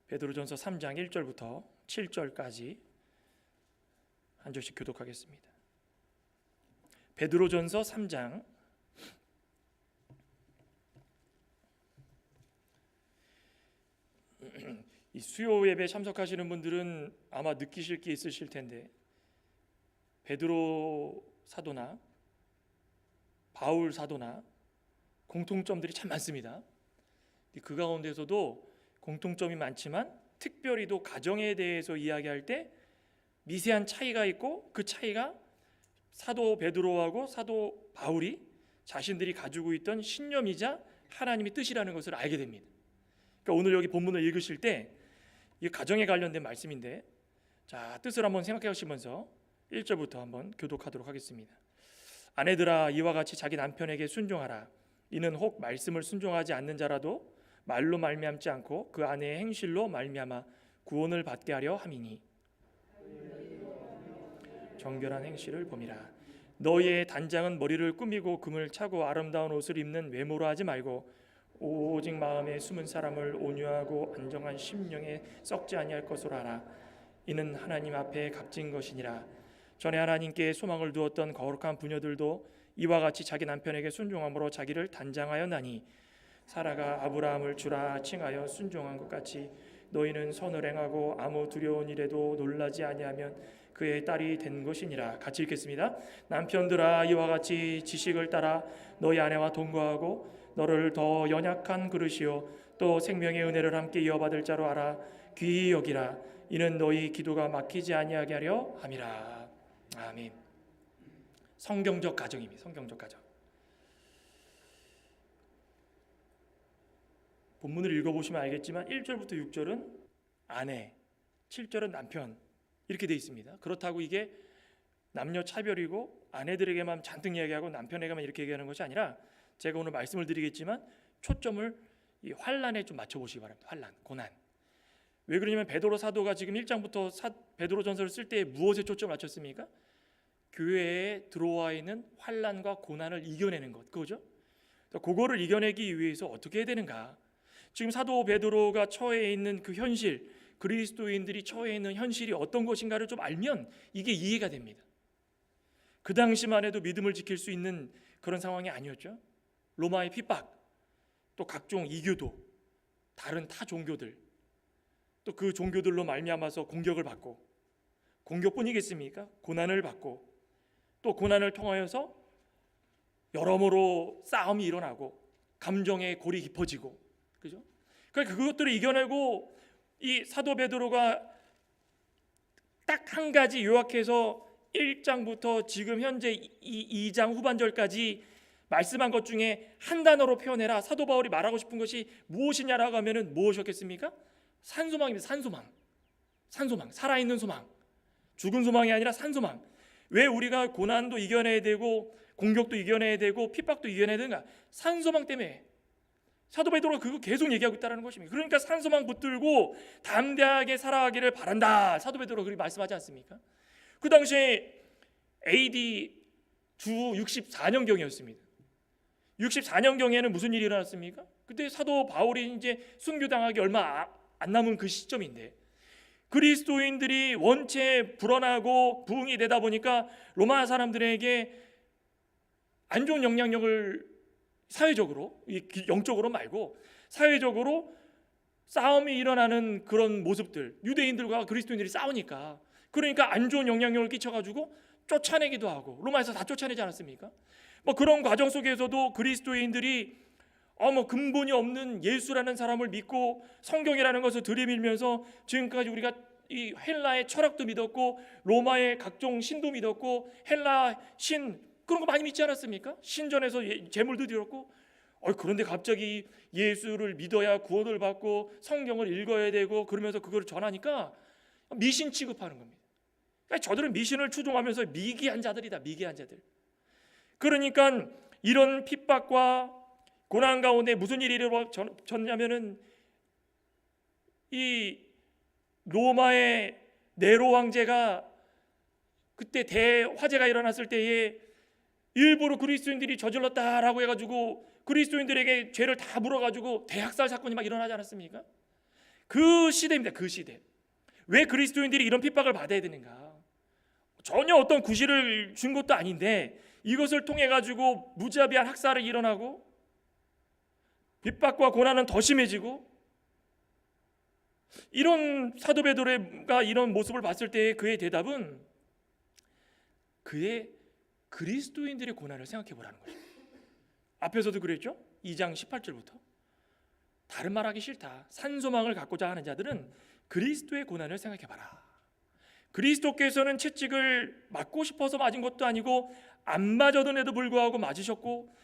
베드로전서 3장 1절부터 7절까지 한 절씩 교독하겠습니다. 베드로전서 3장 이 수요 예배 참석하시는 분들은 아마 느끼실 게 있으실 텐데, 베드로 사도나 바울 사도나 공통점들이 참 많습니다. 그 가운데서도 공통점이 많지만 특별히도 가정에 대해서 이야기할 때 미세한 차이가 있고, 그 차이가 사도 베드로하고 사도 바울이 자신들이 가지고 있던 신념이자 하나님의 뜻이라는 것을 알게 됩니다. 그러니까 오늘 여기 본문을 읽으실 때 이 가정에 관련된 말씀인데, 자, 뜻을 한번 생각해 보시면서 1절부터 한번 교독하도록 하겠습니다. 아내들아, 이와 같이 자기 남편에게 순종하라. 이는 혹 말씀을 순종하지 않는 자라도 말로 말미암지 않고 그 아내의 행실로 말미암아 구원을 받게 하려 함이니, 정결한 행실을 범이라. 너희의 단장은 머리를 꾸미고 금을 차고 아름다운 옷을 입는 외모로 하지 말고 오직 마음에 숨은 사람을 온유하고 안정한 심령에 썩지 아니할 것으로 하라. 이는 하나님 앞에 값진 것이니라. 전에 하나님께 소망을 두었던 거룩한 부녀들도 이와 같이 자기 남편에게 순종함으로 자기를 단장하였나니, 사라가 아브라함을 주라 칭하여 순종한 것 같이 너희는 선을 행하고 아무 두려운 일에도 놀라지 아니하면 그의 딸이 된 것이니라. 같이 읽겠습니다. 남편들아, 이와 같이 지식을 따라 너희 아내와 동거하고 너를 더 연약한 그릇이요 또 생명의 은혜를 함께 이어받을 자로 알아 귀히 여기라. 이는 너희 기도가 막히지 아니하게 하려 함이라. 아멘. 성경적 가정입니다. 성경적 가정. 본문을 읽어보시면 알겠지만 1절부터 6절은 아내, 7절은 남편, 이렇게 돼 있습니다. 그렇다고 이게 남녀 차별이고 아내들에게만 잔뜩 이야기하고 남편에게만 이렇게 얘기하는 것이 아니라, 제가 오늘 말씀을 드리겠지만 초점을 이 환난에 좀 맞춰보시기 바랍니다. 환난, 고난. 왜 그러냐면 베드로 사도가 지금 1장부터 베드로전서를 쓸 때 무엇에 초점을 맞췄습니까? 교회에 들어와 있는 환난과 고난을 이겨내는 것, 그거죠? 그거를 이겨내기 위해서 어떻게 해야 되는가? 지금 사도 베드로가 처해 있는 그 현실, 그리스도인들이 처해 있는 현실이 어떤 것인가를 좀 알면 이게 이해가 됩니다. 그 당시만 해도 믿음을 지킬 수 있는 그런 상황이 아니었죠. 로마의 핍박, 또 각종 이교도, 다른 타 종교들, 또 그 종교들로 말미암아서 공격을 받고, 공격뿐이겠습니까? 고난을 받고, 또 고난을 통하여서 여러모로 싸움이 일어나고 감정의 골이 깊어지고, 그죠? 그러니까 그것들을 이겨내고 이 사도 베드로가 딱 한 가지 요약해서 1장부터 지금 현재 2장 후반절까지 말씀한 것 중에 한 단어로 표현해라. 사도 바울이 말하고 싶은 것이 무엇이냐라고 하면은 무엇이었겠습니까? 산소망입니다. 산소망, 살아있는 소망, 죽은 소망이 아니라 산소망. 왜 우리가 고난도 이겨내야 되고 공격도 이겨내야 되고 핍박도 이겨내야 되는가? 산소망 때문에. 사도 베드로가 그거 계속 얘기하고 있다는 것입니다. 그러니까 산소망 붙들고 담대하게 살아가기를 바란다. 사도 베드로가 그렇게 말씀하지 않습니까? 그 당시에 AD 주 64년경이었습니다. 64년경에는 무슨 일이 일어났습니까? 그때 사도 바울이 이제 순교당하기 얼마 안 남은 그 시점인데, 그리스도인들이 원체 불안하고 부흥이 되다 보니까 로마 사람들에게 안 좋은 영향력을 사회적으로, 영적으로 말고 사회적으로 싸움이 일어나는 그런 모습들, 유대인들과 그리스도인들이 싸우니까, 그러니까 안 좋은 영향력을 끼쳐가지고 쫓아내기도 하고, 로마에서 다 쫓아내지 않았습니까? 뭐 그런 과정 속에서도 그리스도인들이 근본이 없는 예수라는 사람을 믿고 성경이라는 것을 들이밀면서 지금까지 우리가 이 헬라의 철학도 믿었고 로마의 각종 신도 믿었고 헬라 신 그런 거 많이 믿지 않았습니까? 신전에서 제물도 드렸고, 그런데 갑자기 예수를 믿어야 구원을 받고 성경을 읽어야 되고 그러면서 그걸 전하니까 미신 취급하는 겁니다. 그러니까 저들은 미신을 추종하면서 미개한 자들이다. 미개한 자들. 그러니까 이런 핍박과 고난 가운데 무슨 일이 일어졌냐면은 이 로마의 네로 황제가 그때 대화재가 일어났을 때에 일부러 그리스도인들이 저질렀다라고 해가지고 그리스도인들에게 죄를 다 물어가지고 대학살 사건이 막 일어나지 않았습니까? 그 시대입니다. 그 시대. 왜 그리스도인들이 이런 핍박을 받아야 되는가? 전혀 어떤 구실을 준 것도 아닌데 이것을 통해 가지고 무자비한 학살이 일어나고 핍박과 고난은 더 심해지고, 이런 사도 베드로가 이런 모습을 봤을 때 그의 대답은 그의 그리스도인들의 고난을 생각해 보라는 거죠. 앞에서도 그랬죠. 2장 18절부터 다른 말하기 싫다, 산소망을 갖고자 하는 자들은 그리스도의 고난을 생각해 봐라. 그리스도께서는 채찍을 맞고 싶어서 맞은 것도 아니고 안 맞아도에도 불구하고 맞으셨고,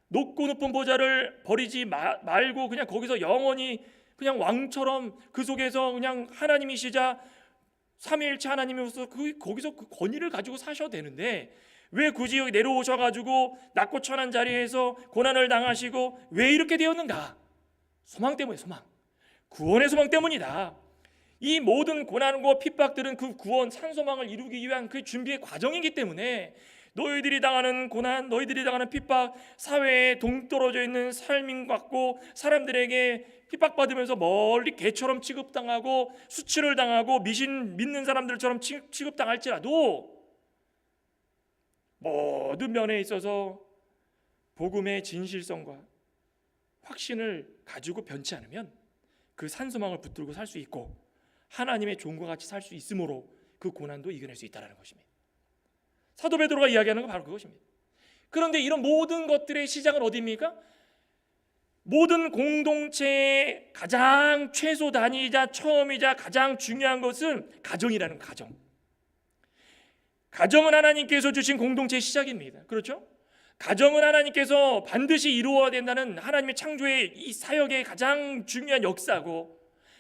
높고 높은 보좌를 버리지 말고 그냥 거기서 영원히 그냥 왕처럼 그 속에서 그냥 하나님이시자 삼위일체 하나님이로서 거기서 그 권위를 가지고 사셔도 되는데 왜 굳이 여기 내려오셔가지고 낮고 천한 자리에서 고난을 당하시고 왜 이렇게 되었는가? 소망 때문에, 소망, 구원의 소망 때문이다. 이 모든 고난과 핍박들은 그 구원, 산소망을 이루기 위한 그 준비의 과정이기 때문에 너희들이 당하는 고난, 너희들이 당하는 핍박, 사회에 동떨어져 있는 삶인 것 같고 사람들에게 핍박받으면서 멀리 개처럼 취급당하고 수치를 당하고 미신 믿는 사람들처럼 취급당할지라도 모든 면에 있어서 복음의 진실성과 확신을 가지고 변치 않으면 그 산소망을 붙들고 살 수 있고 하나님의 종과 같이 살 수 있으므로 그 고난도 이겨낼 수 있다는 것입니다. 사도 베드로가 이야기하는 건 바로 그것입니다. 그런데 이런 모든 것들의 시작은 어디입니까? 모든 공동체의 가장 최소 단위이자 처음이자 가장 중요한 것은 가정이라는 가정. 가정은 하나님께서 주신 공동체의 시작입니다. 그렇죠? 가정은 하나님께서 반드시 이루어야 된다는 하나님의 창조의 이 사역의 가장 중요한 역사고,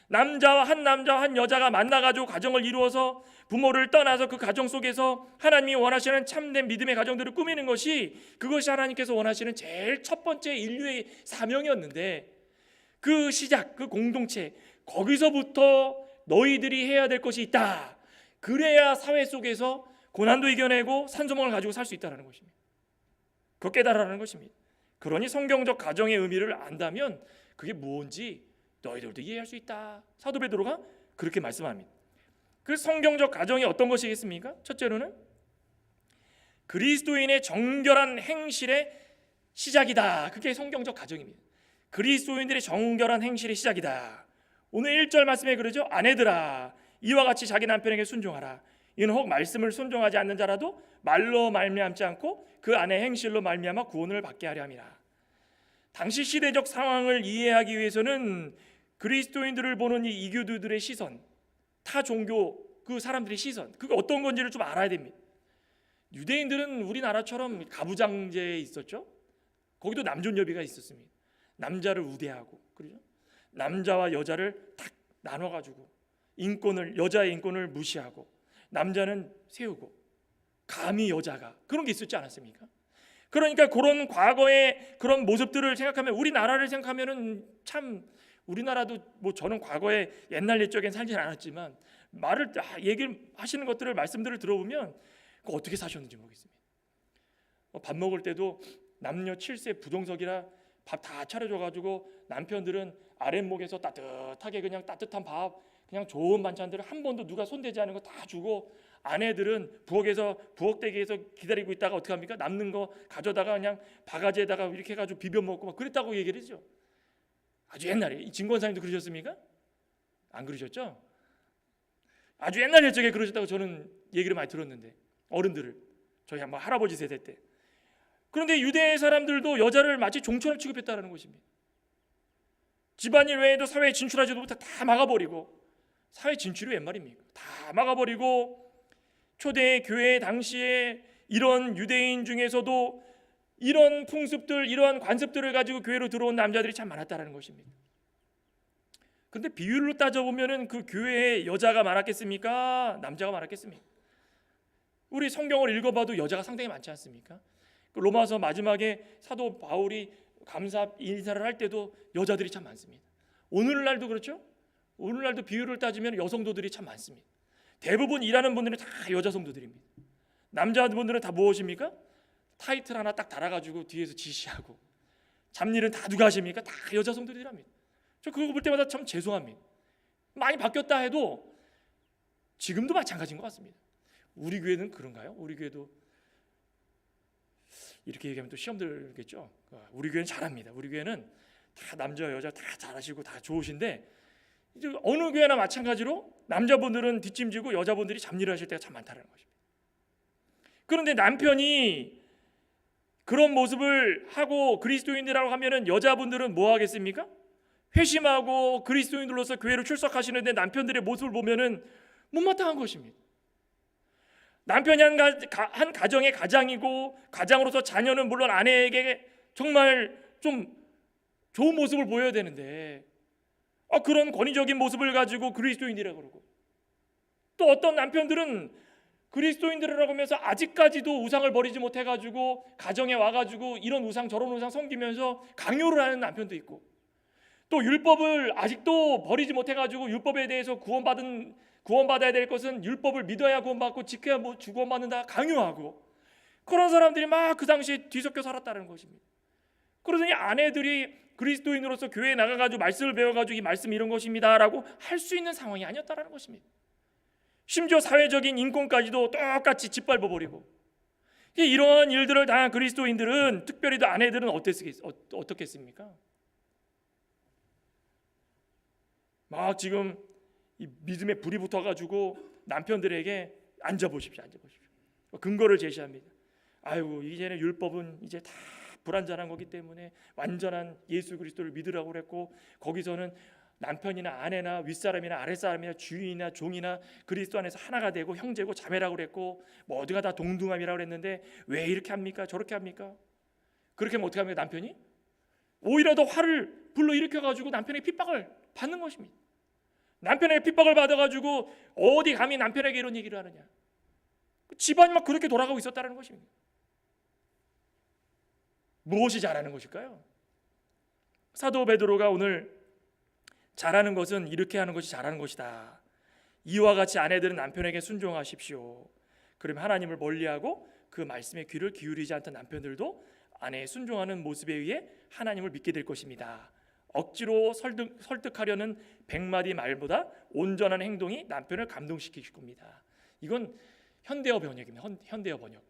남자와 한 여자가 만나가지고 가정을 이루어서 부모를 떠나서 그 가정 속에서 하나님이 원하시는 참된 믿음의 가정들을 꾸미는 것이, 그것이 하나님께서 원하시는 제일 첫 번째 인류의 사명이었는데, 그 시작, 그 공동체, 거기서부터 너희들이 해야 될 것이 있다. 그래야 사회 속에서 고난도 이겨내고 산소망을 가지고 살 수 있다는 것입니다. 그거 깨달으라는 것입니다. 그러니 성경적 가정의 의미를 안다면 그게 무엇인지 너희들도 이해할 수 있다. 사도 베드로가 그렇게 말씀합니다. 그 성경적 가정이 어떤 것이겠습니까? 첫째로는 그리스도인의 정결한 행실의 시작이다. 그게 성경적 가정입니다. 그리스도인들의 정결한 행실의 시작이다. 오늘 1절 말씀에 그러죠. 아내들아, 이와 같이 자기 남편에게 순종하라. 이는 혹 말씀을 순종하지 않는 자라도 말로 말미암지 않고 그 아내 행실로 말미암아 구원을 받게 하려 함이라. 당시 시대적 상황을 이해하기 위해서는 그리스도인들을 보는 이 이교도들의 시선, 타 종교 그 사람들의 시선, 그게 어떤 건지를 좀 알아야 됩니다. 유대인들은 우리나라처럼 가부장제에 있었죠. 거기도 남존여비가 있었습니다. 남자를 우대하고, 그렇죠? 남자와 여자를 딱 나눠가지고 여자의 인권을 무시하고 남자는 세우고 감히 여자가, 그런 게 있었지 않았습니까? 그러니까 그런 과거의 그런 모습들을 생각하면, 우리나라를 생각하면은 참, 우리나라도 뭐 저는 과거에 옛날 옛적엔 살진 않았지만 얘기를 하시는 것들을, 말씀들을 들어보면 그 어떻게 사셨는지 모르겠습니다. 밥 먹을 때도 남녀 7세 부동석이라 밥 다 차려줘가지고 남편들은 아랫목에서 따뜻하게 그냥 따뜻한 밥, 그냥 좋은 반찬들을 한 번도 누가 손대지 않은 거 다 주고, 아내들은 부엌대기에서 기다리고 있다가 어떻게 합니까? 남는 거 가져다가 그냥 바가지에다가 이렇게 해가지고 비벼 먹고 막 그랬다고 얘기를 했죠. 아주 옛날에. 진권사님도 그러셨습니까? 안 그러셨죠? 아주 옛날 옛적에 그러셨다고 저는 얘기를 많이 들었는데, 어른들을, 저희 한번 할아버지 세대 때. 그런데 유대 사람들도 여자를 마치 종처럼 취급했다는 것입니다. 집안일 외에도 사회에 진출하지도 못해 다 막아버리고, 사회 진출이 웬 말입니까? 다 막아버리고, 초대 교회 당시에 이런 유대인 중에서도 이런 풍습들, 이러한 관습들을 가지고 교회로 들어온 남자들이 참 많았다는 것입니다. 그런데 비율로 따져보면 그 교회에 여자가 많았겠습니까? 남자가 많았겠습니까? 우리 성경을 읽어봐도 여자가 상당히 많지 않습니까? 로마서 마지막에 사도 바울이 감사 인사를 할 때도 여자들이 참 많습니다. 오늘날도 그렇죠? 오늘날도 비율을 따지면 여성도들이 참 많습니다. 대부분 일하는 분들은 다 여자 성도들입니다. 남자분들은 다 무엇입니까? 타이틀 하나 딱 달아가지고 뒤에서 지시하고, 잡일은 다 누가 하십니까? 다 여자 성도들이랍니다. 저 그거 볼 때마다 참 죄송합니다. 많이 바뀌었다 해도 지금도 마찬가지인 것 같습니다. 우리 교회는 그런가요? 우리 교회도 이렇게 얘기하면 또 시험 들겠죠. 우리 교회는 잘합니다. 우리 교회는 다 남자 여자 다 잘하시고 다 좋으신데 이제 어느 교회나 마찬가지로 남자분들은 뒷짐지고 여자분들이 잡일을 하실 때가 참 많다는 것입니다. 그런데 남편이 그런 모습을 하고 그리스도인이라고 하면은 여자분들은 뭐 하겠습니까? 회심하고 그리스도인들로서 교회로 출석하시는데 남편들의 모습을 보면은 못마땅한 것입니다. 남편이 한 가정의 가장이고 가장으로서 자녀는 물론 아내에게 정말 좀 좋은 모습을 보여야 되는데 그런 권위적인 모습을 가지고 그리스도인이라고 그러고, 또 어떤 남편들은 그리스도인들이라고 하면서 아직까지도 우상을 버리지 못해가지고 가정에 와가지고 이런 우상 저런 우상 섬기면서 강요를 하는 남편도 있고, 또 율법을 아직도 버리지 못해가지고 율법에 대해서 구원받아야 될 것은 율법을 믿어야 구원받고 지켜야 구원받는다 강요하고, 그런 사람들이 막 그 당시에 뒤섞여 살았다는 것입니다. 그러더니 아내들이 그리스도인으로서 교회에 나가가지고 말씀을 배워가지고 이 말씀 이런 것입니다 라고 할 수 있는 상황이 아니었다는 것입니다. 심지어 사회적인 인권까지도 똑같이 짓밟아버리고, 이러한 일들을 당한 그리스도인들은, 특별히 아내들은 어떻겠습니까? 막 지금 이 믿음에 불이 붙어가지고 남편들에게 앉아보십시오. 근거를 제시합니다. 아이고 이제는 율법은 이제 다 불완전한 거기 때문에 완전한 예수 그리스도를 믿으라고 그랬고, 거기서는 남편이나 아내나 윗사람이나 아랫사람이나 주인이나 종이나 그리스도 안에서 하나가 되고 형제고 자매라고 그랬고 모두가 다 동등함이라고 그랬는데 왜 이렇게 합니까? 저렇게 합니까? 그렇게 하면 어떻게 합니까? 남편이 오히려 더 화를 불러일으켜가지고 남편의 핍박을 받는 것입니다. 남편의 핍박을 받아가지고 어디 감히 남편에게 이런 얘기를 하느냐. 집안이 막 그렇게 돌아가고 있었다는 것입니다. 무엇이 잘하는 것일까요? 사도 베드로가 오늘 잘하는 것은 이렇게 하는 것이 잘하는 것이다. 이와 같이 아내들은 남편에게 순종하십시오. 그러면 하나님을 멀리하고 그 말씀에 귀를 기울이지 않던 남편들도 아내의 순종하는 모습에 의해 하나님을 믿게 될 것입니다. 억지로 설득하려는 100마디 말보다 온전한 행동이 남편을 감동시킬 겁니다. 이건 현대어 번역입니다. 현대어 번역.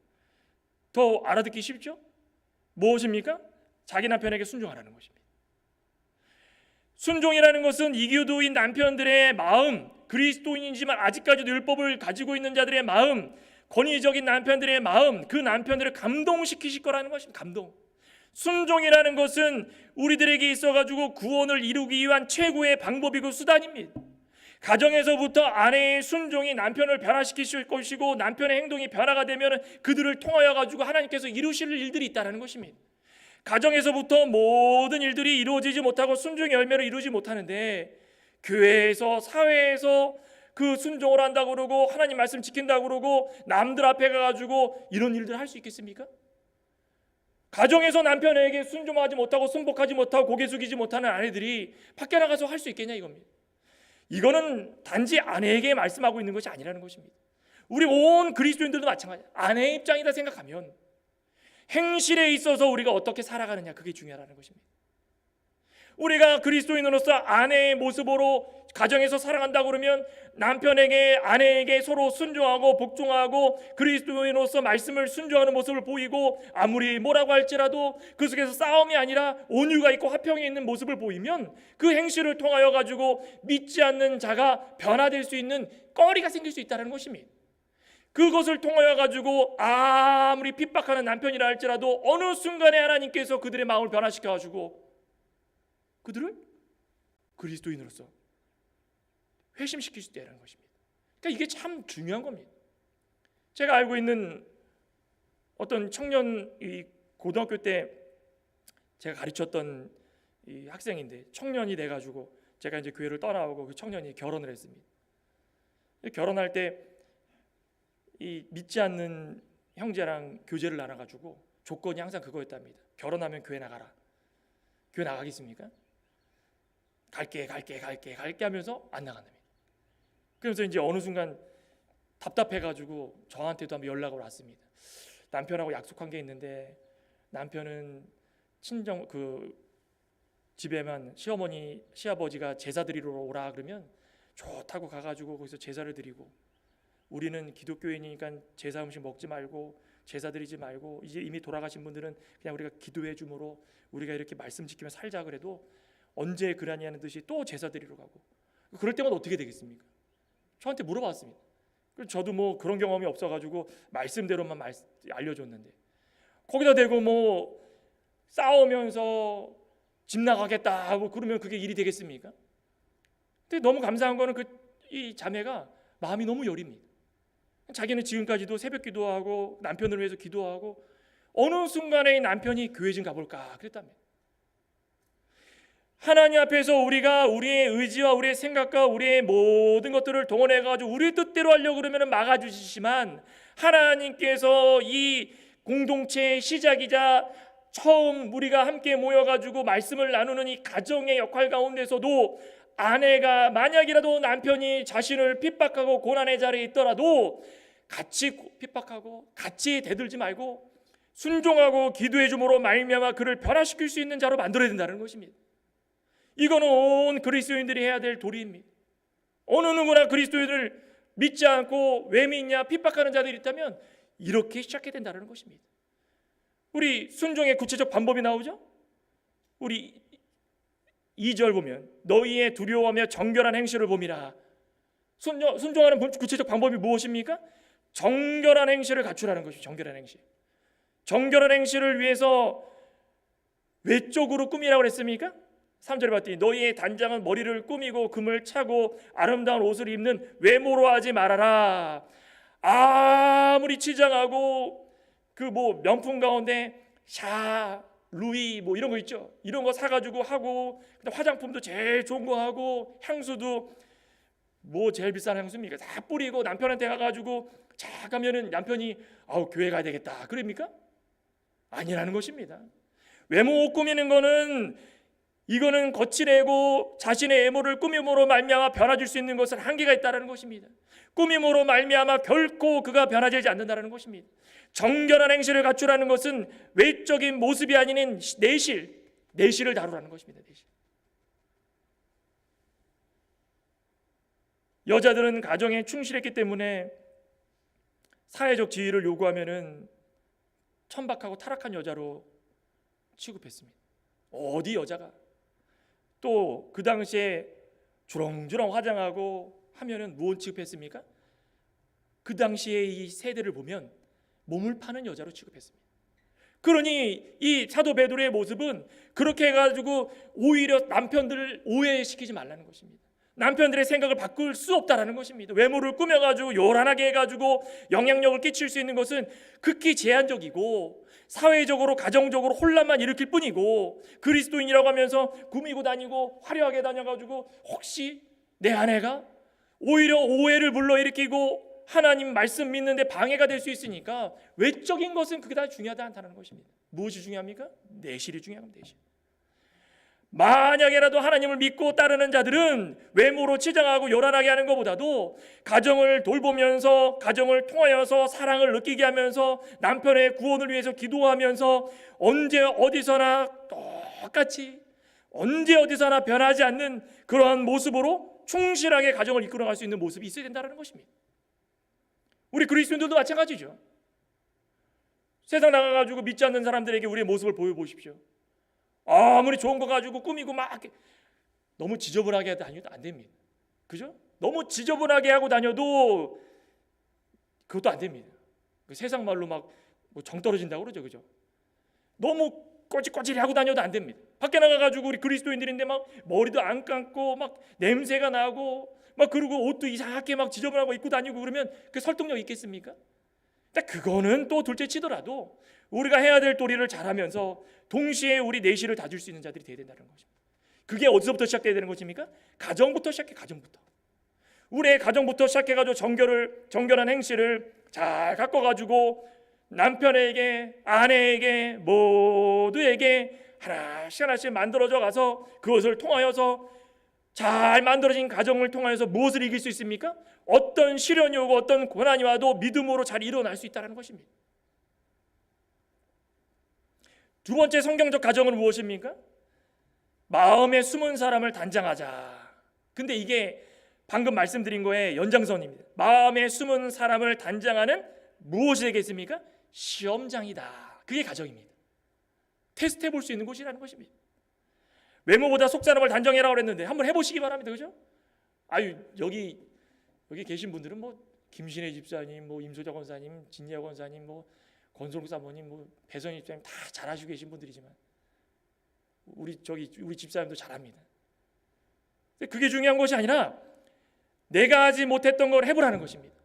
더 알아듣기 쉽죠? 무엇입니까? 자기 남편에게 순종하라는 것입니다. 순종이라는 것은 이교도인 남편들의 마음, 그리스도인이지만 아직까지도 율법을 가지고 있는 자들의 마음, 권위적인 남편들의 마음, 그 남편들을 감동시키실 거라는 것입니다. 감동. 순종이라는 것은 우리들에게 있어가지고 구원을 이루기 위한 최고의 방법이고 수단입니다. 가정에서부터 아내의 순종이 남편을 변화시키실 것이고, 남편의 행동이 변화가 되면 그들을 통하여 가지고 하나님께서 이루실 일들이 있다는 것입니다. 가정에서부터 모든 일들이 이루어지지 못하고 순종의 열매를 이루지 못하는데, 교회에서 사회에서 그 순종을 한다고 그러고 하나님 말씀 지킨다고 그러고 남들 앞에 가가지고 이런 일들을 할 수 있겠습니까? 가정에서 남편에게 순종하지 못하고 순복하지 못하고 고개 숙이지 못하는 아내들이 밖에 나가서 할 수 있겠냐 이겁니다. 이거는 단지 아내에게 말씀하고 있는 것이 아니라는 것입니다. 우리 온 그리스도인들도 마찬가지예요. 아내의 입장이다 생각하면 행실에 있어서 우리가 어떻게 살아가느냐, 그게 중요하다는 것입니다. 우리가 그리스도인으로서 아내의 모습으로 가정에서 살아간다고 그러면 남편에게 아내에게 서로 순종하고 복종하고 그리스도인으로서 말씀을 순종하는 모습을 보이고, 아무리 뭐라고 할지라도 그 속에서 싸움이 아니라 온유가 있고 화평이 있는 모습을 보이면 그 행실을 통하여 가지고 믿지 않는 자가 변화될 수 있는 꺼리가 생길 수 있다는 것입니다. 그것을 통하여 가지고 아무리 핍박하는 남편이라 할지라도 어느 순간에 하나님께서 그들의 마음을 변화시켜 가지고 그들을 그리스도인으로서 회심시킬 수 있다는 것입니다. 그러니까 이게 참 중요한 겁니다. 제가 알고 있는 어떤 청년이 고등학교 때 제가 가르쳤던 이 학생인데, 청년이 돼가지고 제가 이제 교회를 떠나오고 그 청년이 결혼을 했습니다. 결혼할 때 이 믿지 않는 형제랑 교제를 나눠가지고 조건이 항상 그거였답니다. 결혼하면 교회 나가라. 교회 나가겠습니까? 갈게 하면서 안 나간답니다. 그래서 이제 어느 순간 답답해가지고 저한테도 한번 연락을 왔습니다. 남편하고 약속한 게 있는데 남편은 친정 그 집에만 시어머니 시아버지가 제사 드리러 오라 그러면 좋다고 가가지고 거기서 제사를 드리고, 우리는 기독교인이니까 제사 음식 먹지 말고 제사 드리지 말고, 이제 이미 돌아가신 분들은 그냥 우리가 기도해 줌으로 우리가 이렇게 말씀 지키며 살자 그래도 언제 그러니 하는 듯이 또 제사 드리러 가고, 그럴 때마다 어떻게 되겠습니까? 저한테 물어봤습니다. 저도 뭐 그런 경험이 없어가지고 말씀대로만 알려줬는데, 거기다 대고 뭐 싸우면서 집 나가겠다 하고 그러면 그게 일이 되겠습니까? 근데 너무 감사한 거는 이 자매가 마음이 너무 여립니다. 자기는 지금까지도 새벽 기도하고 남편을 위해서 기도하고, 어느 순간에 남편이 교회 좀 가볼까 그랬답니다. 하나님 앞에서 우리가 우리의 의지와 우리의 생각과 우리의 모든 것들을 동원해 가지고 우리 뜻대로 하려고 그러면 막아주시지만, 하나님께서 이 공동체의 시작이자 처음 우리가 함께 모여가지고 말씀을 나누는 이 가정의 역할 가운데서도, 아내가 만약이라도 남편이 자신을 핍박하고 고난의 자리에 있더라도 같이 핍박하고 같이 대들지 말고 순종하고 기도해 줌으로 말미암아 그를 변화시킬 수 있는 자로 만들어야 된다는 것입니다. 이거는 온 그리스도인들이 해야 될 도리입니다. 어느 누구나 그리스도인을 믿지 않고 왜 믿냐 핍박하는 자들이 있다면 이렇게 시작해야 된다는 것입니다. 우리 순종의 구체적 방법이 나오죠. 우리 2절 보면 너희의 두려워하며 정결한 행실을 봄이라. 순종하는 구체적 방법이 무엇입니까? 정결한 행실을 갖추라는 것이죠. 정결한 행실. 정결한 행실을 위해서 외적으로 꾸미라고 그랬습니까? 3절에 봤더니 너희의 단장은 머리를 꾸미고 금을 차고 아름다운 옷을 입는 외모로 하지 말아라. 아무리 치장하고 그 뭐 명품 가운데 샤, 루이 뭐 이런 거 있죠. 이런 거 사가지고 하고, 화장품도 제일 좋은 거 하고, 향수도 뭐 제일 비싼 향수입니까? 다 뿌리고 남편한테 가가지고 자 가면은 남편이 아우 교회 가야 되겠다 그럽니까? 아니라는 것입니다. 외모 꾸미는 거는 이거는 거칠고 자신의 외모를 꾸밈으로 말미암아 변화줄 수 있는 것은 한계가 있다는 것입니다. 꾸밈으로 말미암아 결코 그가 변화되지 않는다는 것입니다. 정결한 행실을 갖추라는 것은 외적인 모습이 아닌 내실을 다루라는 것입니다. 내실. 여자들은 가정에 충실했기 때문에 사회적 지위를 요구하면은 천박하고 타락한 여자로 취급했습니다. 어디 여자가 또 그 당시에 주렁주렁 화장하고 하면은 무엇 취급했습니까? 그 당시에 이 세대를 보면 몸을 파는 여자로 취급했습니다. 그러니 이 사도 베드로의 모습은 그렇게 해가지고 오히려 남편들을 오해시키지 말라는 것입니다. 남편들의 생각을 바꿀 수 없다라는 것입니다. 외모를 꾸며가지고 요란하게 해가지고 영향력을 끼칠 수 있는 것은 극히 제한적이고 사회적으로 가정적으로 혼란만 일으킬 뿐이고, 그리스도인이라고 하면서 꾸미고 다니고 화려하게 다녀가지고 혹시 내 아내가 오히려 오해를 불러일으키고 하나님 말씀 믿는데 방해가 될 수 있으니까 외적인 것은 그게 다 중요하지 않다는 것입니다. 무엇이 중요합니까? 내실이 중요합니다. 내실. 만약에라도 하나님을 믿고 따르는 자들은 외모로 치장하고 요란하게 하는 것보다도 가정을 돌보면서 가정을 통하여서 사랑을 느끼게 하면서 남편의 구원을 위해서 기도하면서 언제 어디서나 똑같이 언제 어디서나 변하지 않는 그러한 모습으로 충실하게 가정을 이끌어갈 수 있는 모습이 있어야 된다는 것입니다. 우리 그리스도인들도 마찬가지죠. 세상 나가가지고 믿지 않는 사람들에게 우리의 모습을 보여보십시오. 아무리 좋은 거 가지고 꾸미고 막 너무 지저분하게 다녀도 안 됩니다. 그죠? 너무 지저분하게 하고 다녀도 그것도 안 됩니다. 세상 말로 막 정 떨어진다고 그러죠. 그죠? 너무 꼬질꼬질히 하고 다녀도 안 됩니다. 밖에 나가가지고 우리 그리스도인들인데 막 머리도 안 감고 막 냄새가 나고 막 그리고 옷도 이상하게 막 지저분하고 입고 다니고 그러면 그 설득력 있겠습니까? 그거는 또 둘째 치더라도 우리가 해야 될 도리를 잘하면서 동시에 우리 내실을 다줄 수 있는 자들이 되어야 된다는 것입니다. 그게 어디서부터 시작돼야 되는 것입니까? 가정부터 시작해. 가정부터. 우리의 가정부터 시작해가지고 정결한 행실을 잘 가꿔가지고 남편에게 아내에게 모두에게 하나씩 만들어져 가서 그것을 통하여서 잘 만들어진 가정을 통하여서 무엇을 이길 수 있습니까? 어떤 시련이 오고 어떤 고난이 와도 믿음으로 잘 일어날 수 있다는 것입니다. 두 번째 성경적 가정은 무엇입니까? 마음에 숨은 사람을 단장하자. 근데 이게 방금 말씀드린 거에 연장선입니다. 마음에 숨은 사람을 단장하는 무엇이 되겠습니까? 시험장이다. 그게 가정입니다. 테스트해 볼 수 있는 곳이라는 것입니다. 외모보다 속 사람을 단정해라 그랬는데 한번 해보시기 바랍니다. 그죠? 아유, 여기 계신 분들은 뭐 김신혜 집사님, 뭐 임소자 권사님, 진야 권사님, 뭐 권솔국 사모님, 뭐 배선희 집사님 다 잘하시고 계신 분들이지만 우리 집사님도 잘합니다. 근데 그게 중요한 것이 아니라 내가 하지 못했던 걸 해보라는 것입니다.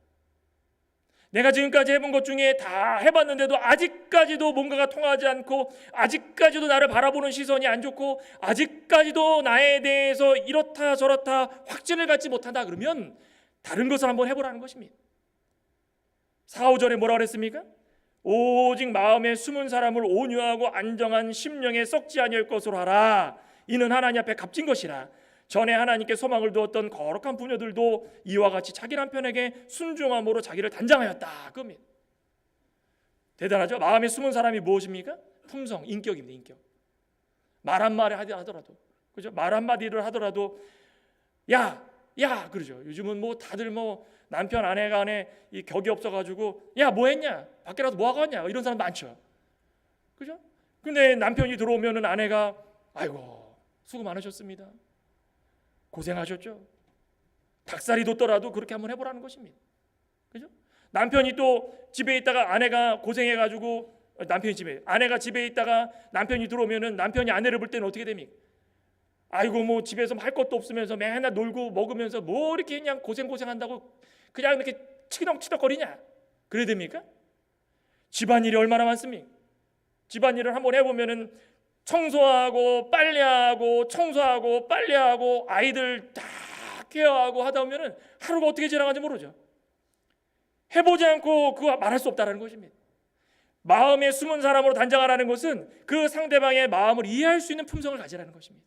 내가 지금까지 해본 것 중에 다 해봤는데도 아직까지도 뭔가가 통하지 않고, 아직까지도 나를 바라보는 시선이 안 좋고, 아직까지도 나에 대해서 이렇다 저렇다 확신을 갖지 못한다 그러면 다른 것을 한번 해보라는 것입니다. 4, 5절에 뭐라 그랬습니까? 오직 마음에 숨은 사람을 온유하고 안정한 심령에 썩지 아니할 것으로 하라. 이는 하나님 앞에 값진 것이라. 전에 하나님께 소망을 두었던 거룩한 부녀들도 이와 같이 자기 남편에게 순종함으로 자기를 단장하였다. 그겁니다. 대단하죠? 마음에 숨은 사람이 무엇입니까? 품성, 인격입니다. 인격. 말 한마디 하더라도, 그죠? 말 한마디를 하더라도 야 그러죠. 요즘은 뭐 다들 뭐 남편 아내 간에 이 격이 없어가지고 야 뭐 했냐? 밖에라도 뭐 하고 왔냐? 이런 사람 많죠. 그죠? 근데 남편이 들어오면은 아내가 아이고 수고 많으셨습니다. 고생하셨죠? 닭살이 돋더라도 그렇게 한번 해보라는 것입니다. 그죠? 남편이 또 집에 있다가 아내가 고생해가지고 아내가 집에 있다가 남편이 들어오면은 남편이 아내를 볼 때는 어떻게 됩니까? 아이고 뭐 집에서 할 것도 없으면서 맨날 놀고 먹으면서 뭐 이렇게 그냥 고생한다고 그냥 이렇게 치덕치덕거리냐? 그래야 됩니까? 집안일이 얼마나 많습니까? 집안일을 한번 해보면은 청소하고 빨래하고 청소하고 빨래하고 아이들 다 케어하고 하다 보면은 하루가 어떻게 지나가는지 모르죠. 해보지 않고 그거 말할 수 없다는 것입니다. 마음에 숨은 사람으로 단장하라는 것은 그 상대방의 마음을 이해할 수 있는 품성을 가지라는 것입니다.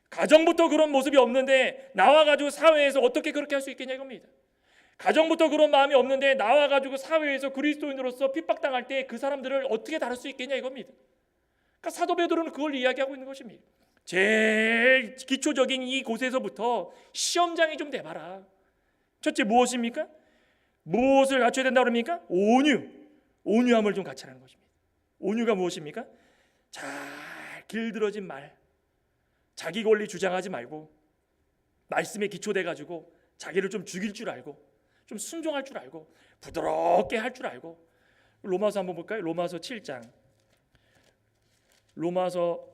가정부터 그런 모습이 없는데 나와가지고 사회에서 어떻게 그렇게 할 수 있겠냐 이겁니다. 가정부터 그런 마음이 없는데 나와가지고 사회에서 그리스도인으로서 핍박당할 때 그 사람들을 어떻게 다룰 수 있겠냐 이겁니다. 그러니까 사도 베드로는 그걸 이야기하고 있는 것입니다. 제일 기초적인 이 곳에서부터 시험장이 좀 돼봐라. 첫째 무엇입니까? 무엇을 갖춰야 된다고 그럽니까? 온유함을 좀 갖추라는 것입니다. 온유가 무엇입니까? 잘 길들어진 말, 자기 권리 주장하지 말고 말씀에 기초돼 가지고 자기를 좀 죽일 줄 알고 좀 순종할 줄 알고 부드럽게 할 줄 알고. 로마서 한번 볼까요? 로마서 7장. 로마서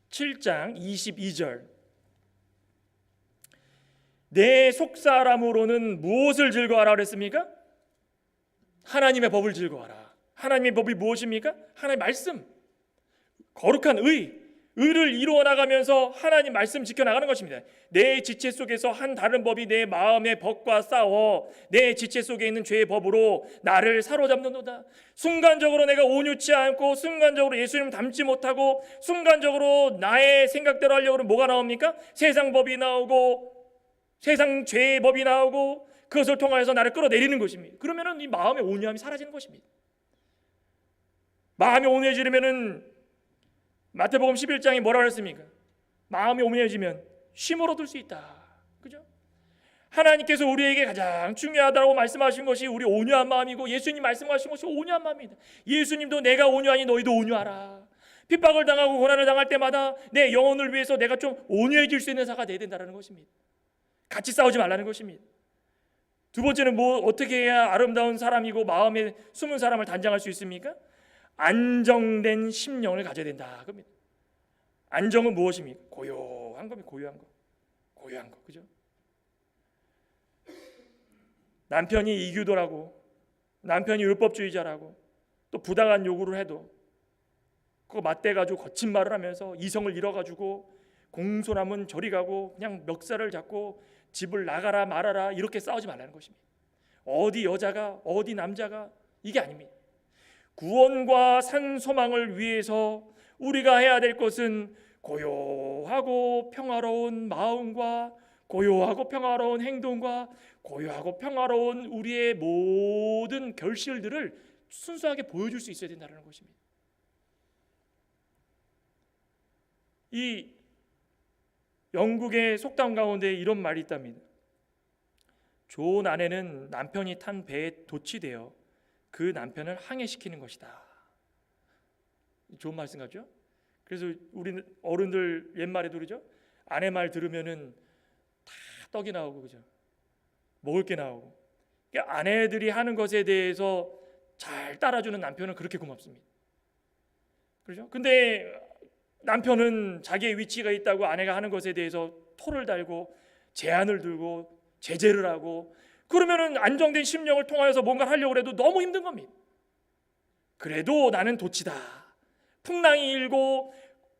7장 22절. 내 속사람으로는 무엇을 즐거워하라 그랬습니까? 하나님의 법을 즐거워하라. 하나님의 법이 무엇입니까? 하나님의 말씀, 거룩한 의를 이루어 나가면서 하나님 말씀 지켜나가는 것입니다. 내 지체 속에서 한 다른 법이 내 마음의 법과 싸워 내 지체 속에 있는 죄의 법으로 나를 사로잡는도다. 순간적으로 내가 온유치 않고 순간적으로 예수님을 닮지 못하고 순간적으로 나의 생각대로 하려고 하면 뭐가 나옵니까? 세상 법이 나오고 세상 죄의 법이 나오고 그것을 통하여서 나를 끌어내리는 것입니다. 그러면은 이 마음의 온유함이 사라지는 것입니다. 마음이 온유해지려면은 마태복음 11장에 뭐라고 했습니까? 마음이 온유해지면 쉼을 얻을 수 있다. 그죠? 하나님께서 우리에게 가장 중요하다고 말씀하신 것이 우리 온유한 마음이고 예수님 말씀하신 것이 온유한 마음이다. 예수님도 내가 온유하니 너희도 온유하라. 핍박을 당하고 고난을 당할 때마다 내 영혼을 위해서 내가 좀 온유해질 수 있는 사가 되어야 된다는 것입니다. 같이 싸우지 말라는 것입니다. 두 번째는 어떻게 해야 아름다운 사람이고 마음에 숨은 사람을 단장할 수 있습니까? 안정된 심령을 가져야 된다. 그겁니다. 안정은 무엇입니까? 고요한 겁니다. 고요한 거. 그죠? 남편이 이규도라고, 남편이 율법주의자라고 또 부당한 요구를 해도 그거 맞대가지고 거친 말을 하면서 이성을 잃어가지고 공손하면 저리 가고 그냥 멱살을 잡고 집을 나가라 말아라 이렇게 싸우지 말라는 것입니다. 어디 여자가 어디 남자가 이게 아닙니다. 구원과 산 소망을 위해서 우리가 해야 될 것은 고요하고 평화로운 마음과 고요하고 평화로운 행동과 고요하고 평화로운 우리의 모든 결실들을 순수하게 보여줄 수 있어야 된다는 것입니다. 이 영국의 속담 가운데 이런 말이 있답니다. 좋은 아내는 남편이 탄 배에 돛이 되어 그 남편을 항해시키는 것이다. 좋은 말씀 같죠? 그래서 우리 어른들 옛말에도 그러죠. 아내 말 들으면은 다 떡이 나오고, 그죠? 먹을 게 나오고. 그러니까 아내들이 하는 것에 대해서 잘 따라주는 남편은 그렇게 고맙습니다. 그렇죠? 근데 남편은 자기의 위치가 있다고 아내가 하는 것에 대해서 토를 달고 제한을 들고 제재를 하고, 그러면은 안정된 심령을 통하여서 뭔가를 하려고 해도 너무 힘든 겁니다. 그래도 나는 돛이다. 풍랑이 일고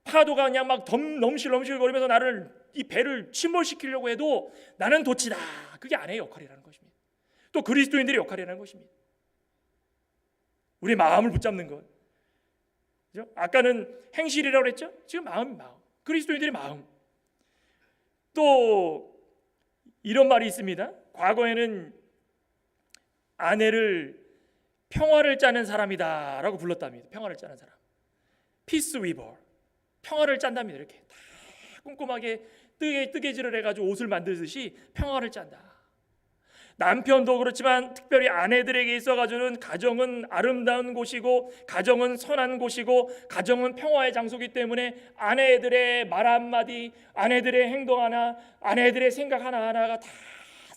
파도가 그냥 막 넘실넘실거리면서 나를, 이 배를 침몰시키려고 해도 나는 돛이다. 그게 아내의 역할이라는 것입니다. 또 그리스도인들의 역할이라는 것입니다. 우리 마음을 붙잡는 것. 그죠? 아까는 행실이라고 그랬죠? 지금 마음. 그리스도인들의 마음. 또 이런 말이 있습니다. 과거에는 아내를 평화를 짜는 사람이다라고 불렀답니다. 평화를 짜는 사람. 피스 위버. 평화를 짠답니다. 이렇게 다 꼼꼼하게 뜨개질을 해가지고 옷을 만들듯이 평화를 짠다. 남편도 그렇지만 특별히 아내들에게 있어가지고는 가정은 아름다운 곳이고 가정은 선한 곳이고 가정은 평화의 장소이기 때문에 아내들의 말 한마디, 아내들의 행동 하나, 아내들의 생각 하나하나가 다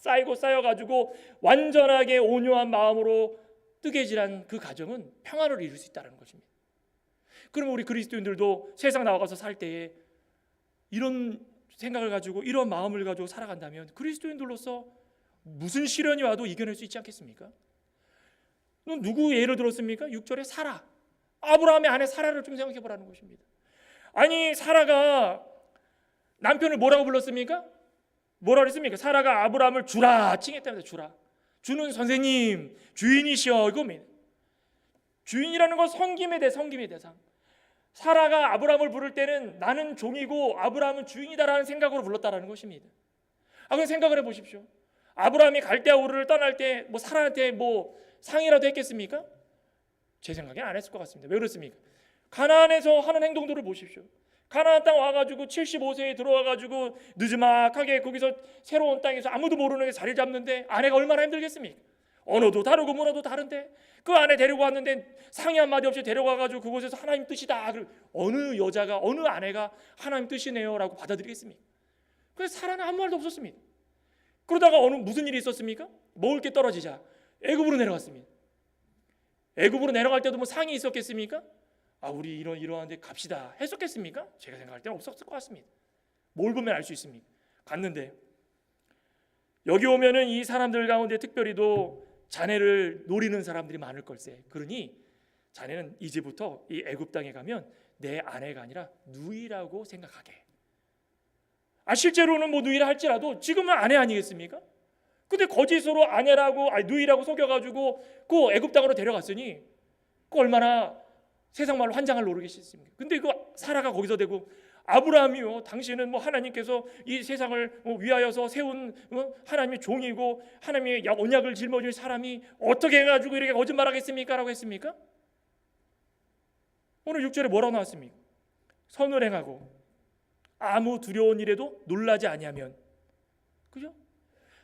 쌓여가지고 완전하게 온유한 마음으로 뜨개질한 그 가정은 평화를 이룰 수 있다는 것입니다. 그러면 우리 그리스도인들도 세상 나와서 살 때에 이런 생각을 가지고 이런 마음을 가지고 살아간다면 그리스도인들로서 무슨 시련이 와도 이겨낼 수 있지 않겠습니까? 누구 예를 들었습니까? 6절에 사라. 아브라함의 아내 사라를 좀 생각해 보라는 것입니다. 아니, 사라가 남편을 뭐라고 불렀습니까? 뭐라고 했습니까? 사라가 아브라함을 주라 칭했답니다. 주라. 주는 선생님, 주인이시여, 이겁니다. 주인이라는 건 섬김의 대상. 사라가 아브라함을 부를 때는 나는 종이고 아브라함은 주인이다라는 생각으로 불렀다라는 것입니다. 그럼 생각을 해보십시오. 아브라함이 갈대아 우르를 떠날 때 뭐 사라한테 뭐 상의라도 했겠습니까? 제 생각엔 안 했을 것 같습니다. 왜 그렇습니까? 가나안에서 하는 행동들을 보십시오. 가나안 땅 와가지고 75세에 들어와가지고 느즈막하게 거기서 새로운 땅에서 아무도 모르는 게 자리 잡는데 아내가 얼마나 힘들겠습니까? 언어도 다르고 문화도 다른데 그 안에 데리고 왔는데 상의 한마디 없이 데려가가지고 그곳에서 하나님 뜻이다. 어느 여자가, 어느 아내가 하나님 뜻이네요 라고 받아들이겠습니까? 그래서 사라는 아무 말도 없었습니다. 그러다가 무슨 일이 있었습니까? 먹을 게 떨어지자 애굽으로 내려갔습니다. 애굽으로 내려갈 때도 뭐 상이 있었겠습니까? 우리 이러한데 갑시다 했었겠습니까? 제가 생각할 때는 없었을 것 같습니다. 뭘 보면 알 수 있습니까? 갔는데 여기 오면은 이 사람들 가운데 특별히도 자네를 노리는 사람들이 많을 걸세. 그러니 자네는 이제부터 이 애굽 땅에 가면 내 아내가 아니라 누이라고 생각하게. 실제로는 뭐 누이라 할지라도 지금은 아내 아니겠습니까? 근데 거짓으로 아내라고 누이라고 속여가지고 그 애굽 땅으로 데려갔으니 그 얼마나 세상 말로 환장할 노릇이겠습니까? 근데 그 사라가 거기서 대고 아브라함이요, 당신은 뭐 하나님께서 이 세상을 위하여서 세운 하나님의 종이고 하나님의 언약을 짊어질 사람이 어떻게 해가지고 이렇게 거짓말하겠습니까? 라고 했습니까? 오늘 6절에 뭐라고 나왔습니까? 선을 행하고 아무 두려운 일에도 놀라지 아니하면, 그죠?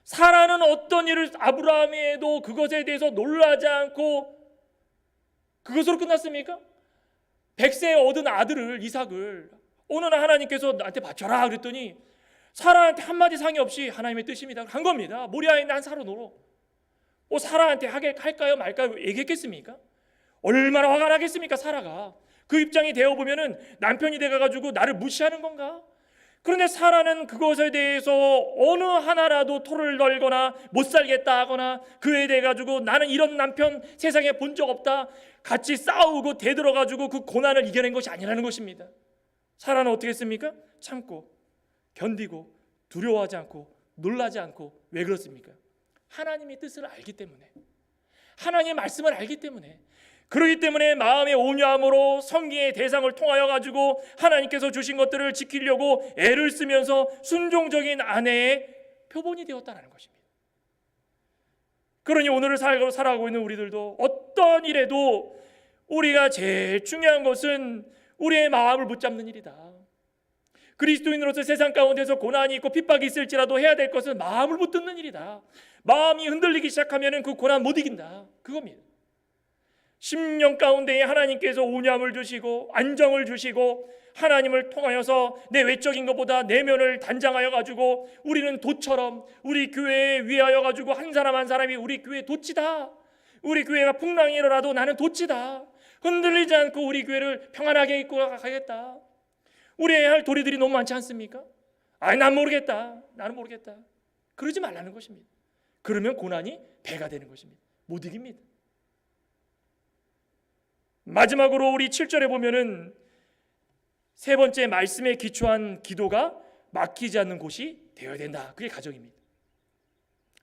사라는 어떤 일을 아브라함이 해도 그것에 대해서 놀라지 않고 그것으로 끝났습니까? 100세에 얻은 아들을, 이삭을 어느 날 하나님께서 나한테 바쳐라 그랬더니 사라한테 한마디 상의 없이 하나님의 뜻입니다 한 겁니다. 모리아에 있는 한 사로노로 사라한테 할까요 말까요 얘기했겠습니까? 얼마나 화가 나겠습니까? 사라가 그 입장이 되어보면은 남편이 돼가지고 나를 무시하는 건가? 그런데 사라는 그것에 대해서 어느 하나라도 토를 덜거나 못 살겠다 하거나 그에 대해 가지고 나는 이런 남편 세상에 본 적 없다, 같이 싸우고 대들어가지고 그 고난을 이겨낸 것이 아니라는 것입니다. 사라는 어떻게 했습니까? 참고 견디고 두려워하지 않고 놀라지 않고. 왜 그렇습니까? 하나님의 뜻을 알기 때문에, 하나님의 말씀을 알기 때문에. 그렇기 때문에 마음의 온유함으로 성경의 대상을 통하여 가지고 하나님께서 주신 것들을 지키려고 애를 쓰면서 순종적인 아내의 표본이 되었다는 것입니다. 그러니 오늘을 살아가고 있는 우리들도 어떤 일에도 우리가 제일 중요한 것은 우리의 마음을 붙잡는 일이다. 그리스도인으로서 세상 가운데서 고난이 있고 핍박이 있을지라도 해야 될 것은 마음을 붙드는 일이다. 마음이 흔들리기 시작하면 그 고난 못 이긴다. 그겁니다. 심령 가운데에 하나님께서 온유함을 주시고 안정을 주시고 하나님을 통하여서 내 외적인 것보다 내면을 단장하여 가지고 우리는 돛처럼 우리 교회에 위하여 가지고 한 사람 한 사람이 우리 교회 돛이다. 우리 교회가 풍랑이 일어나도 나는 돛이다. 흔들리지 않고 우리 교회를 평안하게 이끌어 가겠다. 우리의 할 도리들이 너무 많지 않습니까? 난 모르겠다. 나는 모르겠다. 그러지 말라는 것입니다. 그러면 고난이 배가 되는 것입니다. 못 이깁니다. 마지막으로 우리 7절에 보면은 세 번째 말씀에 기초한 기도가 막히지 않는 곳이 되어야 된다. 그게 가정입니다.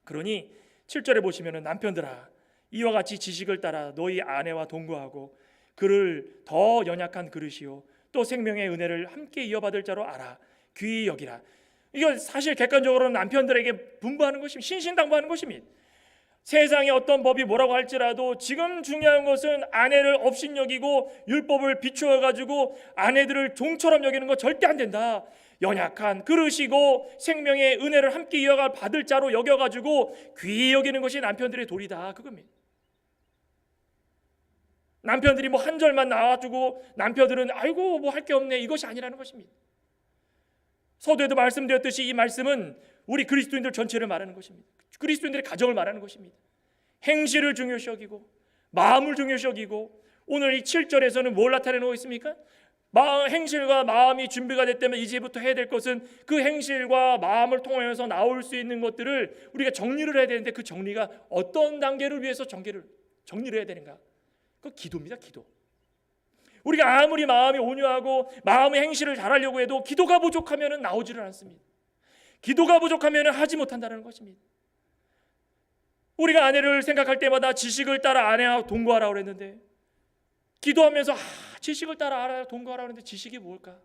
그러니 7절에 보시면은 남편들아 이와 같이 지식을 따라 너희 아내와 동거하고 그를 더 연약한 그릇이요 또 생명의 은혜를 함께 이어받을 자로 알아 귀히 여기라. 이거 사실 객관적으로는 남편들에게 분부하는 것입니다. 신신당부하는 것입니다. 세상에 어떤 법이 뭐라고 할지라도 지금 중요한 것은 아내를 업신여기고 율법을 비추어 가지고 아내들을 종처럼 여기는 거 절대 안 된다. 연약한 그릇이고 생명의 은혜를 함께 이어가 받을 자로 여겨 가지고 귀히 여기는 것이 남편들의 도리다. 그겁니다. 남편들이 뭐 한 절만 나와주고 남편들은 아이고 뭐 할 게 없네 이것이 아니라는 것입니다. 서두에도 말씀드렸듯이 이 말씀은 우리 그리스도인들 전체를 말하는 것입니다. 그리스도인들의 가정을 말하는 것입니다. 행실을 중요시 여기고 마음을 중요시 여기고 오늘 이 7절에서는 뭘 나타내고 있습니까? 행실과 마음이 준비가 됐다면 이제부터 해야 될 것은 그 행실과 마음을 통하여서 나올 수 있는 것들을 우리가 정리를 해야 되는데 그 정리가 어떤 단계를 위해서 정리를 해야 되는가? 그 기도입니다. 기도. 우리가 아무리 마음이 온유하고 마음의 행실을 잘하려고 해도 기도가 부족하면 나오지를 않습니다. 기도가 부족하면 하지 못한다는 것입니다. 우리가 아내를 생각할 때마다 지식을 따라 아내와 동거하라고 그랬는데 기도하면서 지식을 따라 동거하라고 했는데 지식이 뭘까?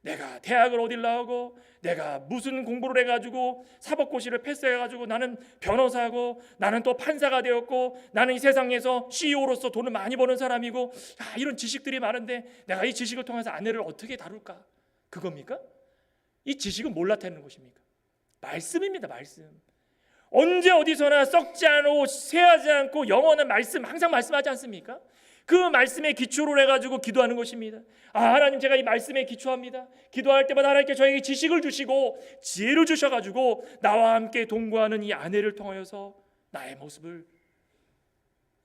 내가 대학을 어딜 나오고 내가 무슨 공부를 해가지고 사법고시를 패스해가지고 나는 변호사고 나는 또 판사가 되었고 나는 이 세상에서 CEO로서 돈을 많이 버는 사람이고 이런 지식들이 많은데 내가 이 지식을 통해서 아내를 어떻게 다룰까? 그겁니까? 이 지식은 뭘 나타내는 것입니까? 말씀입니다. 말씀. 언제 어디서나 썩지 않고 쇠하지 않고 영원한 말씀 항상 말씀하지 않습니까? 그 말씀에 기초로 해가지고 기도하는 것입니다. 하나님 제가 이 말씀에 기초합니다. 기도할 때마다 하나님께 저에게 지식을 주시고 지혜를 주셔가지고 나와 함께 동거하는 이 아내를 통하여서 나의 모습을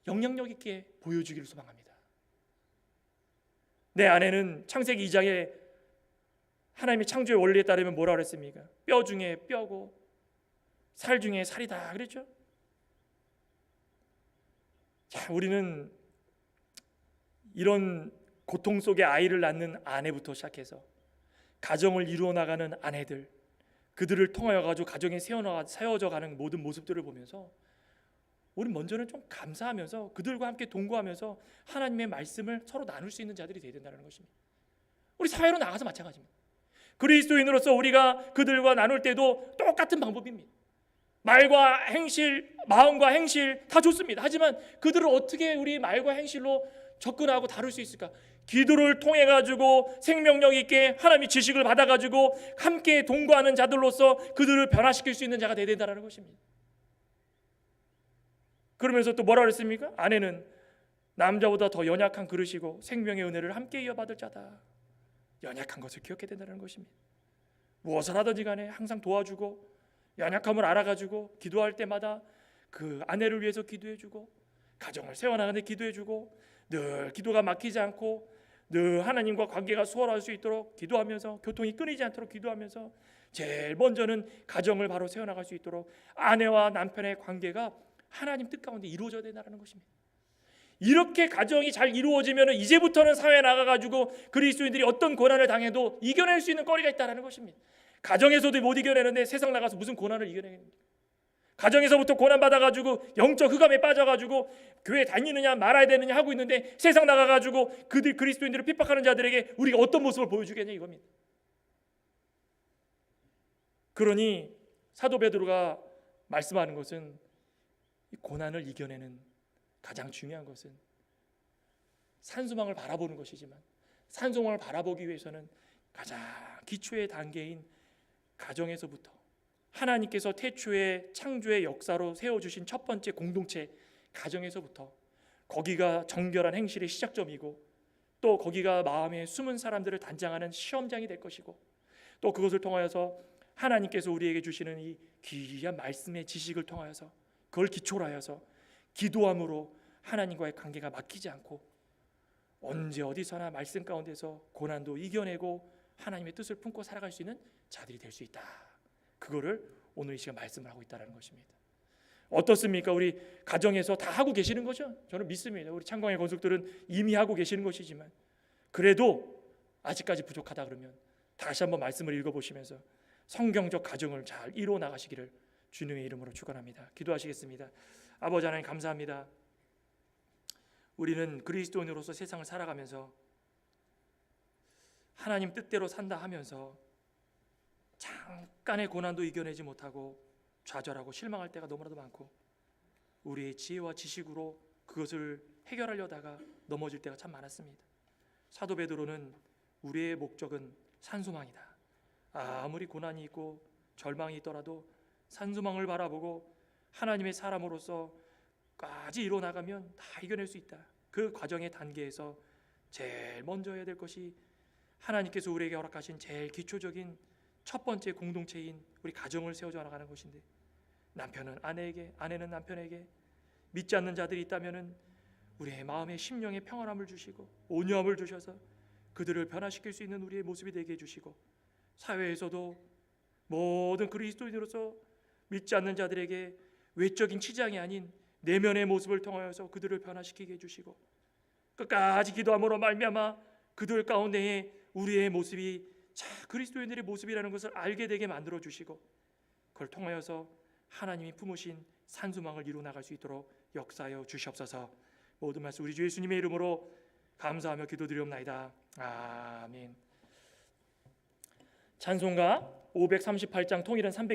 영향력 있게 보여주기를 소망합니다. 내 아내는 창세기 2장에 하나님의 창조의 원리에 따르면 뭐라고 그랬습니까? 뼈 중에 뼈고 살 중에 살이다 그랬죠? 자, 우리는 이런 고통 속에 아이를 낳는 아내부터 시작해서 가정을 이루어 나가는 아내들, 그들을 통하여 가지고 가정이 세워져 가는 모든 모습들을 보면서 우리 먼저는 좀 감사하면서 그들과 함께 동거하면서 하나님의 말씀을 서로 나눌 수 있는 자들이 되어야 된다는 것입니다. 우리 사회로 나가서 마찬가지입니다. 그리스도인으로서 우리가 그들과 나눌 때도 똑같은 방법입니다. 말과 행실, 마음과 행실 다 좋습니다. 하지만 그들을 어떻게 우리 말과 행실로 접근하고 다룰 수 있을까? 기도를 통해 가지고 생명력 있게 하나님의 지식을 받아 가지고 함께 동거하는 자들로서 그들을 변화시킬 수 있는 자가 되어야 된다는 것입니다. 그러면서 또 뭐라 그랬습니까? 아내는 남자보다 더 연약한 그릇이고 생명의 은혜를 함께 이어받을 자다. 연약한 것을 기억해야 된다는 것입니다. 무엇을 하든지 간에 항상 도와주고 연약함을 알아가지고 기도할 때마다 그 아내를 위해서 기도해주고 가정을 세워나가는 데 기도해주고 늘 기도가 막히지 않고 늘 하나님과 관계가 수월할 수 있도록 기도하면서 교통이 끊이지 않도록 기도하면서 제일 먼저는 가정을 바로 세워나갈 수 있도록 아내와 남편의 관계가 하나님 뜻 가운데 이루어져야 된다는 것입니다. 이렇게 가정이 잘 이루어지면 이제부터는 사회에 나가가지고 그리스도인들이 어떤 고난을 당해도 이겨낼 수 있는 거리가 있다는 것입니다. 가정에서도 못 이겨내는데 세상 나가서 무슨 고난을 이겨내겠습니까? 가정에서부터 고난 받아가지고 영적 흑암에 빠져가지고 교회 다니느냐 말아야 되느냐 하고 있는데 세상 나가가지고 그들 그리스도인들을 핍박하는 자들에게 우리가 어떤 모습을 보여주겠냐 이겁니다. 그러니 사도 베드로가 말씀하는 것은 이 고난을 이겨내는 가장 중요한 것은 산소망을 바라보는 것이지만 산소망을 바라보기 위해서는 가장 기초의 단계인 가정에서부터 하나님께서 태초의 창조의 역사로 세워주신 첫 번째 공동체 가정에서부터 거기가 정결한 행실의 시작점이고 또 거기가 마음에 숨은 사람들을 단장하는 시험장이 될 것이고 또 그것을 통하여서 하나님께서 우리에게 주시는 이 귀한 말씀의 지식을 통하여서 그걸 기초로 하여서 기도함으로 하나님과의 관계가 막히지 않고 언제 어디서나 말씀 가운데서 고난도 이겨내고 하나님의 뜻을 품고 살아갈 수 있는 자들이 될 수 있다. 그거를 오늘 이 시간 말씀을 하고 있다는 것입니다. 어떻습니까? 우리 가정에서 다 하고 계시는 거죠? 저는 믿습니다. 우리 창광의 건속들은 이미 하고 계시는 것이지만 그래도 아직까지 부족하다 그러면 다시 한번 말씀을 읽어보시면서 성경적 가정을 잘 이루어 나가시기를 주님의 이름으로 축원합니다. 기도하시겠습니다. 아버지 하나님 감사합니다. 우리는 그리스도인으로서 세상을 살아가면서 하나님 뜻대로 산다 하면서 잠깐의 고난도 이겨내지 못하고 좌절하고 실망할 때가 너무나도 많고 우리의 지혜와 지식으로 그것을 해결하려다가 넘어질 때가 참 많았습니다. 사도 베드로는 우리의 목적은 산소망이다. 아무리 고난이 있고 절망이 있더라도 산소망을 바라보고 하나님의 사람으로서까지 이뤄나가면 다 이겨낼 수 있다. 그 과정의 단계에서 제일 먼저 해야 될 것이 하나님께서 우리에게 허락하신 제일 기초적인 첫 번째 공동체인 우리 가정을 세워져 나가는 것인데 남편은 아내에게, 아내는 남편에게, 믿지 않는 자들이 있다면은 우리의 마음에 심령의 평안함을 주시고 온유함을 주셔서 그들을 변화시킬 수 있는 우리의 모습이 되게 해주시고 사회에서도 모든 그리스도인으로서 믿지 않는 자들에게 외적인 치장이 아닌 내면의 모습을 통하여서 그들을 변화시키게 해주시고 끝까지 기도함으로 말미암아 그들 가운데에 우리의 모습이 그리스도인들의 모습이라는 것을 알게 되게 만들어 주시고 그걸 통하여서 하나님이 품으신 산소망을 이루어 나갈 수 있도록 역사하여 주시옵소서. 모든 말씀 우리 주 예수님의 이름으로 감사하며 기도드리옵나이다. 아멘. 찬송가 538장 통일은 300